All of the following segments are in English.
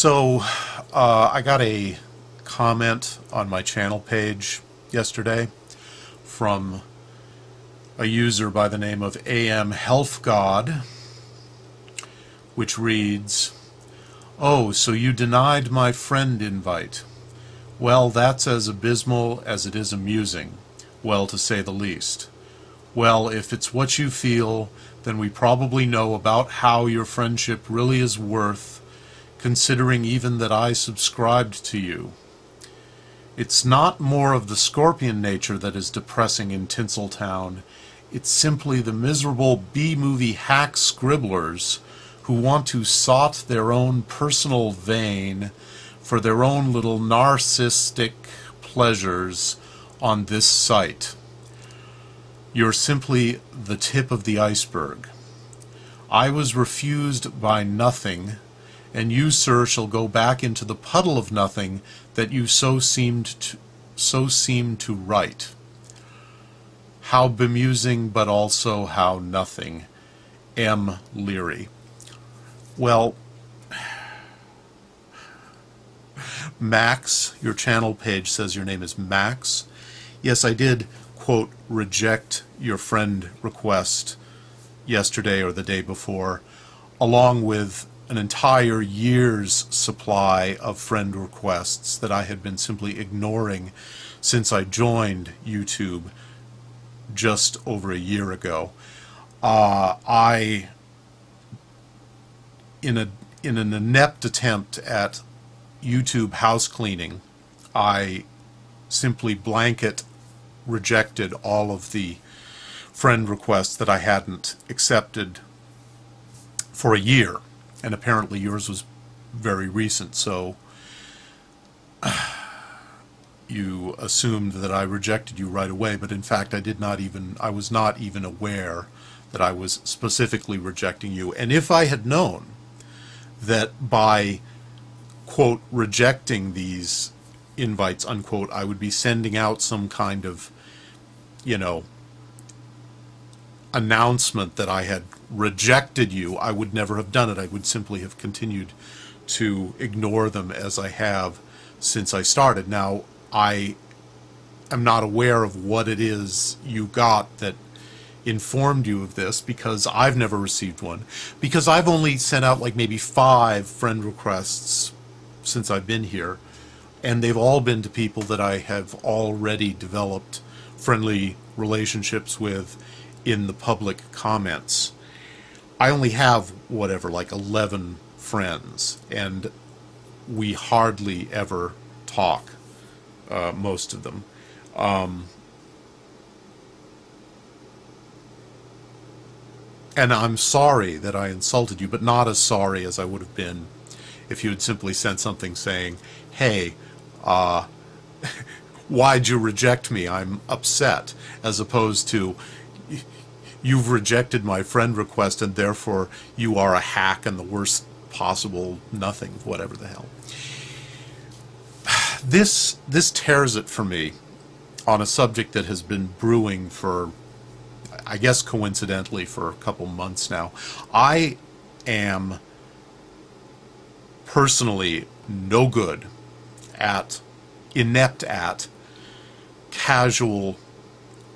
So, I got a comment on my channel page yesterday from a user by the name of AM Health God, which reads, "Oh, so you denied my friend invite. Well, that's as abysmal as it is amusing, well, to say the least. Well, if it's what you feel, then we probably know about how your friendship really is worth, considering even that I subscribed to you. It's not more of the scorpion nature that is depressing in Tinseltown. It's simply the miserable B-movie hack scribblers who want to sot their own personal vein for their own little narcissistic pleasures on this site. You're simply the tip of the iceberg. I was refused by nothing, and you, sir, shall go back into the puddle of nothing that you so seem to write. How bemusing, but also how nothing. M. Leary." Well, Max, your channel page says your name is Max. Yes, I did, quote, reject your friend request yesterday or the day before, along with an entire year's supply of friend requests that I had been simply ignoring since I joined YouTube just over a year ago. In an inept attempt at YouTube house cleaning, I simply blanket rejected all of the friend requests that I hadn't accepted for a year, and apparently yours was very recent, so you assumed that I rejected you right away, but in fact I was not even aware that I was specifically rejecting you. And if I had known that by, quote, rejecting these invites, unquote, I would be sending out some kind of, announcement that I had rejected you, I would never have done it. I would simply have continued to ignore them as I have since I started. Now, I am not aware of what it is you got that informed you of this, because I've never received one, because I've only sent out like maybe 5 friend requests since I've been here, and they've all been to people that I have already developed friendly relationships with in the public comments. I only have like 11 friends, and we hardly ever talk, most of them. And I'm sorry that I insulted you, but not as sorry as I would have been if you had simply sent something saying, "Hey, why'd you reject me? I'm upset," as opposed to, "You've rejected my friend request and therefore you are a hack and the worst possible nothing," whatever the hell. This tears it for me on a subject that has been brewing for, I guess coincidentally, for a couple months now. I am personally no good at, inept at, casual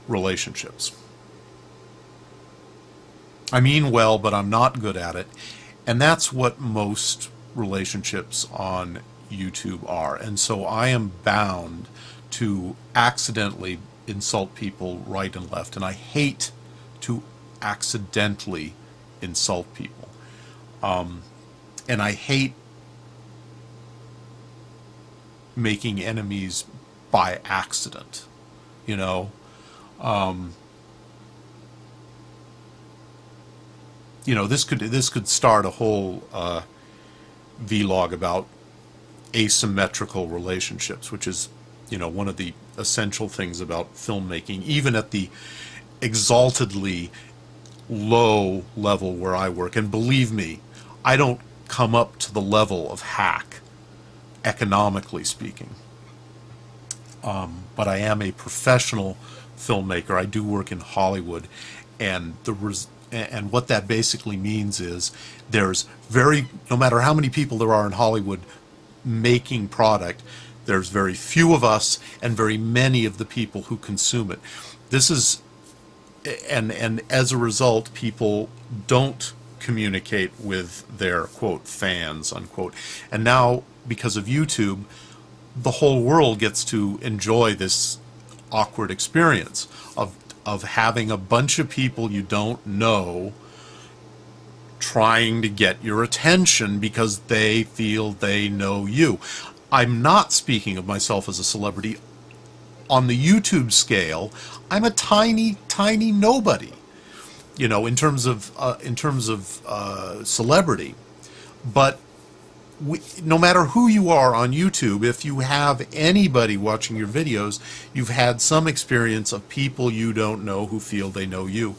relationships. I mean well, but I'm not good at it, and that's what most relationships on YouTube are. And so I am bound to accidentally insult people right and left, and I hate to accidentally insult people, and I hate making enemies by accident, this could start a whole vlog about asymmetrical relationships, which is one of the essential things about filmmaking, even at the exaltedly low level where I work. And believe me, I don't come up to the level of hack, economically speaking, but I am a professional filmmaker. I do work in Hollywood, and And what that basically means is no matter how many people there are in Hollywood making product, there's very few of us and very many of the people who consume it. This is, and as a result, people don't communicate with their, quote, fans, unquote. And now, because of YouTube, the whole world gets to enjoy this awkward experience of having a bunch of people you don't know trying to get your attention because they feel they know you. I'm not speaking of myself as a celebrity. On the YouTube scale, I'm a tiny, tiny nobody, you know, in terms of celebrity. But no matter who you are on YouTube, if you have anybody watching your videos, you've had some experience of people you don't know who feel they know you.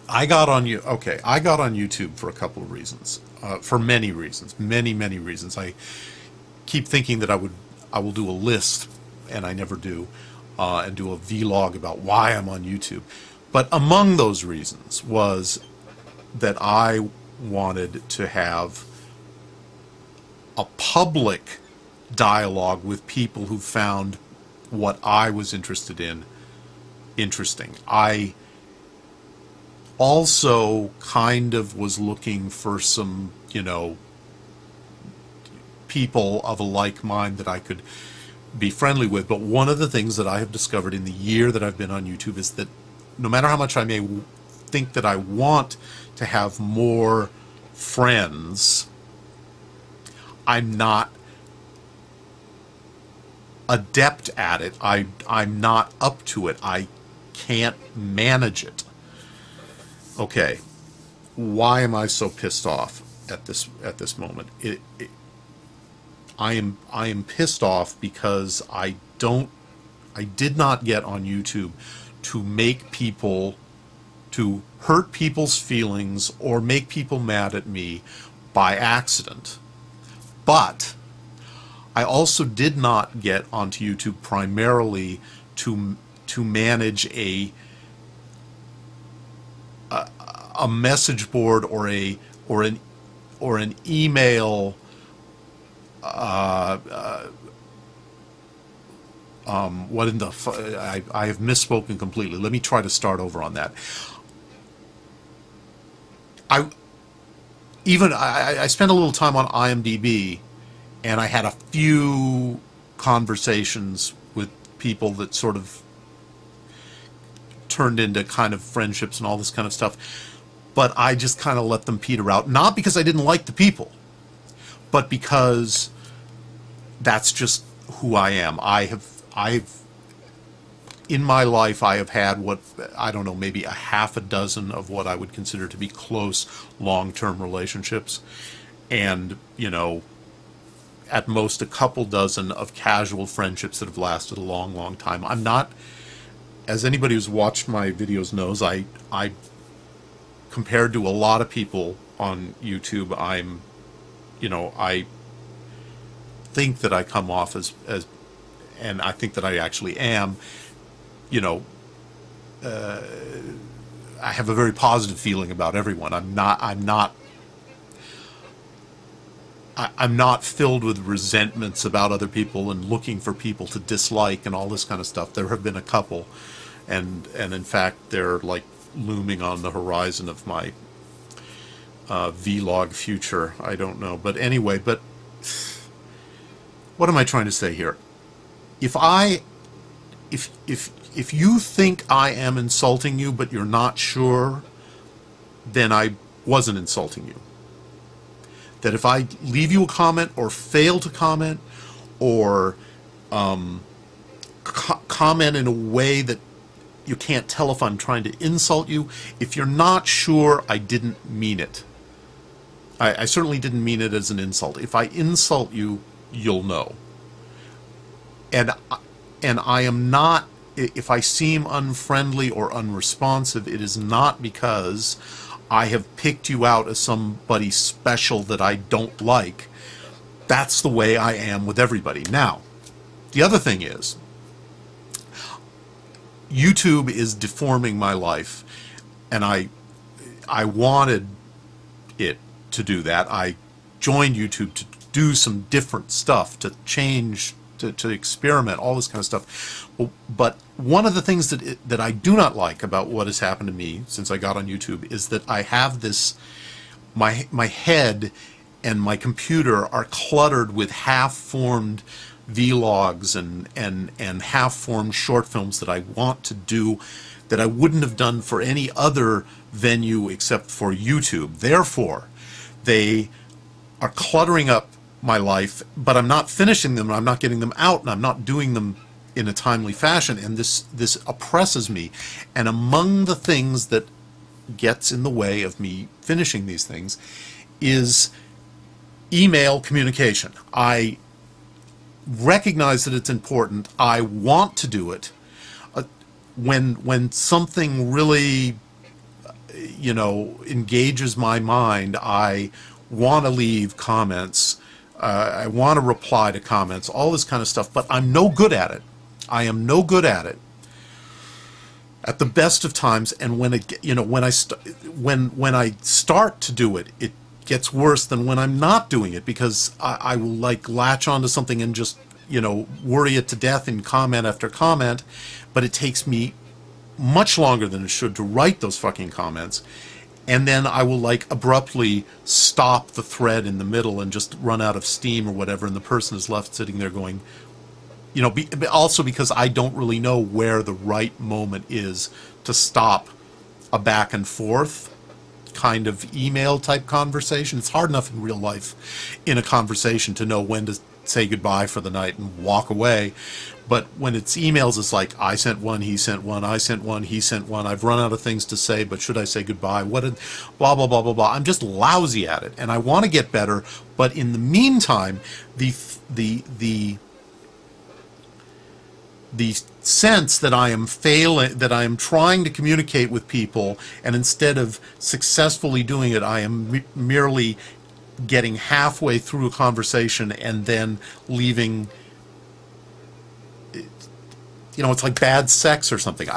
I got on YouTube for a couple of reasons, for many reasons, many reasons. I keep thinking that I will do a list, and I never do, and do a vlog about why I'm on YouTube. But among those reasons was that I wanted to have a public dialogue with people who found what I was interested in interesting. I also kind of was looking for some, you know, people of a like mind that I could be friendly with. But one of the things that I have discovered in the year that I've been on YouTube is that no matter how much I may think that I want to have more friends, I'm not adept at it. I'm not up to it. I can't manage it. Okay, why am I so pissed off at this moment? I am pissed off because I did not get on YouTube to hurt people's feelings or make people mad at me by accident. But I also did not get onto YouTube primarily to manage a message board or an email what in the I have misspoken completely. Let me try to start over on that. I spent a little time on IMDb, and I had a few conversations with people that sort of turned into kind of friendships and all this kind of stuff. But I just kind of let them peter out, not because I didn't like the people, but because that's just who I am. In my life, I have had what, I don't know, maybe a half a dozen of what I would consider to be close long-term relationships. And, you know, at most a couple dozen of casual friendships that have lasted a long, long time. I'm not, as anybody who's watched my videos knows, I compared to a lot of people on YouTube, I'm, you know, I think that I come off as and I think that I actually am, you know, I have a very positive feeling about everyone. I'm not filled with resentments about other people and looking for people to dislike and all this kind of stuff. There have been a couple, and in fact they're like looming on the horizon of my vlog future. I don't know, but anyway. But what am I trying to say here? If you think I am insulting you but you're not sure, then I wasn't insulting you. That if I leave you a comment or fail to comment or comment in a way that you can't tell if I'm trying to insult you, if you're not sure, I didn't mean it. I certainly didn't mean it as an insult. If I insult you, you'll know. And I am not, if I seem unfriendly or unresponsive, it is not because I have picked you out as somebody special that I don't like. That's the way I am with everybody. Now, the other thing is, YouTube is deforming my life, and I wanted it to do that. I joined YouTube to do some different stuff, to change, to experiment, all this kind of stuff. But one of the things that I do not like about what has happened to me since I got on YouTube is that I have this, my head and my computer are cluttered with half-formed vlogs and half-formed short films that I want to do that I wouldn't have done for any other venue except for YouTube. Therefore, they are cluttering up my life, but I'm not finishing them, and I'm not getting them out, and I'm not doing them in a timely fashion, and this oppresses me. And among the things that gets in the way of me finishing these things is email communication. I recognize that it's important. I want to do it. When something really, you know, engages my mind, I want to leave comments. I want to reply to comments, all this kind of stuff, but I'm no good at it. I am no good at it at the best of times, and when it, you know, when I start to do it, it gets worse than when I'm not doing it, because I will like latch onto something and just, you know, worry it to death in comment after comment, but it takes me much longer than it should to write those fucking comments. And then I will like abruptly stop the thread in the middle and just run out of steam or whatever, and the person is left sitting there going, you know, also because I don't really know where the right moment is to stop a back and forth kind of email type conversation. It's hard enough in real life in a conversation to know when to say goodbye for the night and walk away. But when it's emails, it's like, I sent one, he sent one, I sent one, he sent one, I've run out of things to say, but should I say goodbye? What did, blah, blah, blah, blah, blah. I'm just lousy at it, and I want to get better, but in the meantime, the sense that I am failing, that I am trying to communicate with people, and instead of successfully doing it, I am merely getting halfway through a conversation and then leaving. You know, it's like bad sex or something.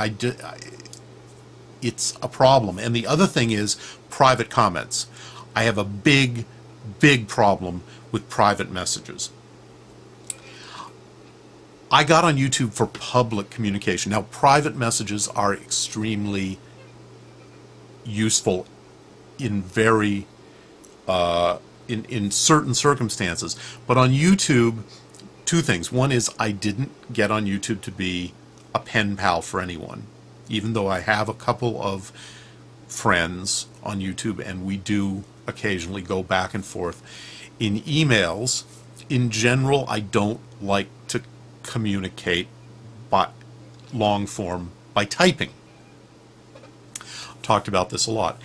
It's a problem. And the other thing is private comments. I have a big, big problem with private messages. I got on YouTube for public communication. Now, private messages are extremely useful in very, in certain circumstances. But on YouTube, two things. One is I didn't get on YouTube to be a pen pal for anyone, even though I have a couple of friends on YouTube and we do occasionally go back and forth. In emails, in general, I don't like to communicate by long form by typing. I've talked about this a lot.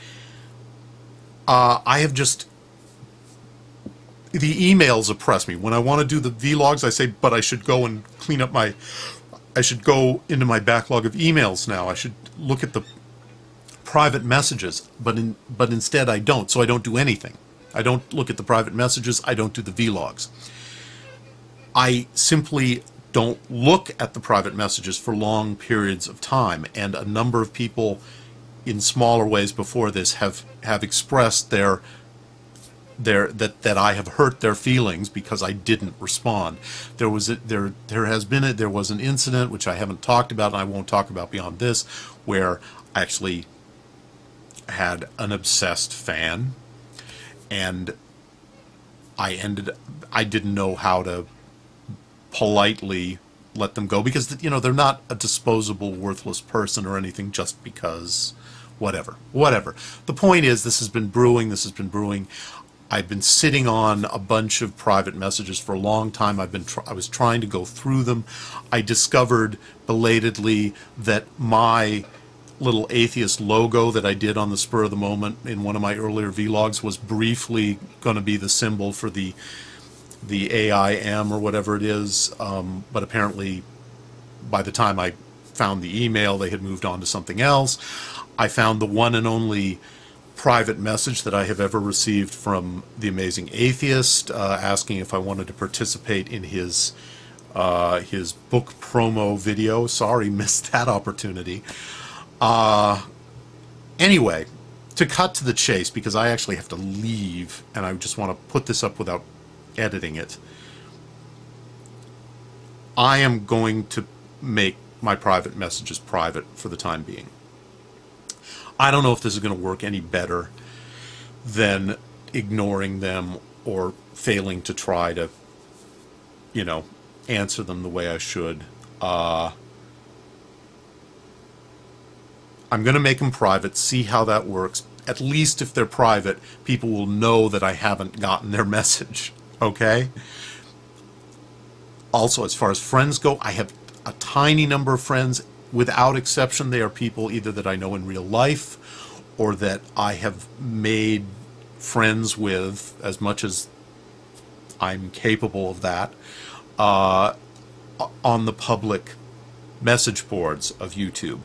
I have just, the emails oppress me. When I want to do the vlogs, I say, but I should go and clean up my, I should go into my backlog of emails now. I should look at the private messages, but instead I don't, so I don't do anything. I don't look at the private messages, I don't do the vlogs. I simply don't look at the private messages for long periods of time, and a number of people in smaller ways before this have expressed that I have hurt their feelings because I didn't respond. There was an incident which I haven't talked about and I won't talk about beyond this, where I actually had an obsessed fan, and I didn't know how to politely let them go, because, you know, they're not a disposable, worthless person or anything just because whatever. The point is, this has been brewing. I've been sitting on a bunch of private messages for a long time. I was trying to go through them. I discovered belatedly that my little atheist logo that I did on the spur of the moment in one of my earlier vlogs was briefly going to be the symbol for the AIM or whatever it is, but apparently by the time I found the email, they had moved on to something else. I found the one and only private message that I have ever received from the Amazing Atheist, asking if I wanted to participate in his book promo video. Sorry, missed that opportunity. Anyway, to cut to the chase, because I actually have to leave and I just want to put this up without editing it, I am going to make my private messages private for the time being. I don't know if this is going to work any better than ignoring them or failing to try to, you know, answer them the way I should. I'm going to make them private, see how that works. At least if they're private, people will know that I haven't gotten their message, okay? Also, as far as friends go, I have a tiny number of friends. Without exception, they are people either that I know in real life or that I have made friends with, as much as I'm capable of that, on the public message boards of YouTube.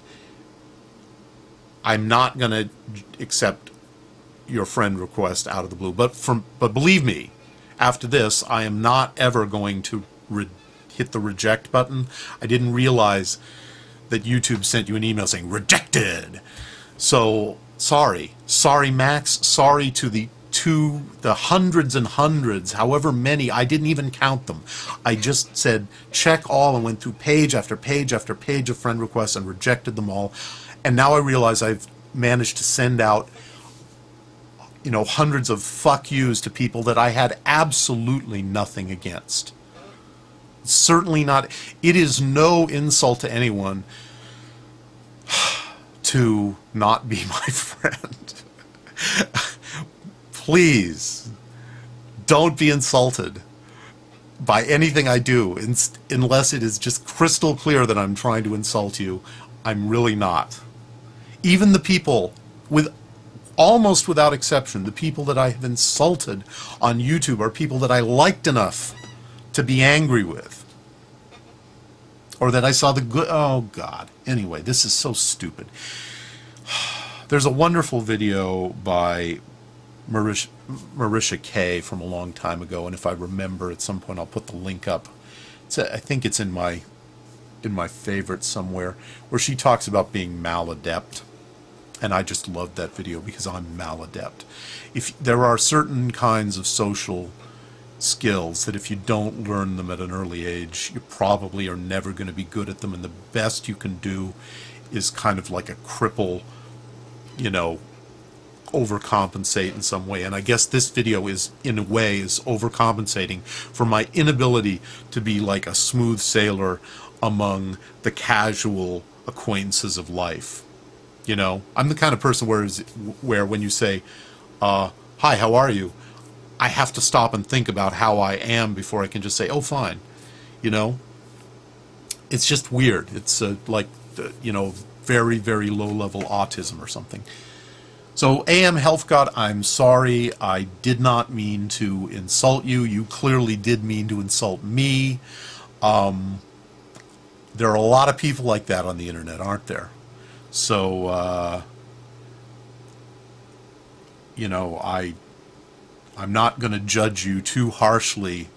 I'm not going to accept your friend request out of the blue, but believe me, after this, I am not ever going to hit the reject button. I didn't realize that YouTube sent you an email saying rejected. So sorry, Max. Sorry to the hundreds and hundreds, however many. I didn't even count them. I just said check all and went through page after page after page of friend requests and rejected them all. And now I realize I've managed to send out, you know, hundreds of fuck yous to people that I had absolutely nothing against. Certainly not. It is no insult to anyone to not be my friend. Please don't be insulted by anything I do unless it is just crystal clear that I'm trying to insult you. I'm really not. Even the people, with almost without exception, the people that I have insulted on YouTube are people that I liked enough to be angry with. Or that I saw the good... Oh, God. Anyway, this is so stupid. There's a wonderful video by MarysiaK from a long time ago, and if I remember at some point I'll put the link up. I think it's in my favorites somewhere, where she talks about being maladept. And I just loved that video because I'm maladept. If there are certain kinds of social skills that if you don't learn them at an early age, you probably are never going to be good at them, and the best you can do is kind of like a cripple, you know, overcompensate in some way. And I guess this video is, in a way, is overcompensating for my inability to be like a smooth sailor among the casual acquaintances of life. You know, I'm the kind of person where when you say, hi, how are you? I have to stop and think about how I am before I can just say, oh, fine. You know, it's just weird. It's like, you know, very, very low-level autism or something. So, AM Health God, I'm sorry. I did not mean to insult you. You clearly did mean to insult me. There are a lot of people like that on the internet, aren't there? So, you know, I'm not going to judge you too harshly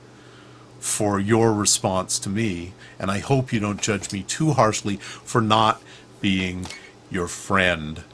for your response to me, and I hope you don't judge me too harshly for not being your friend.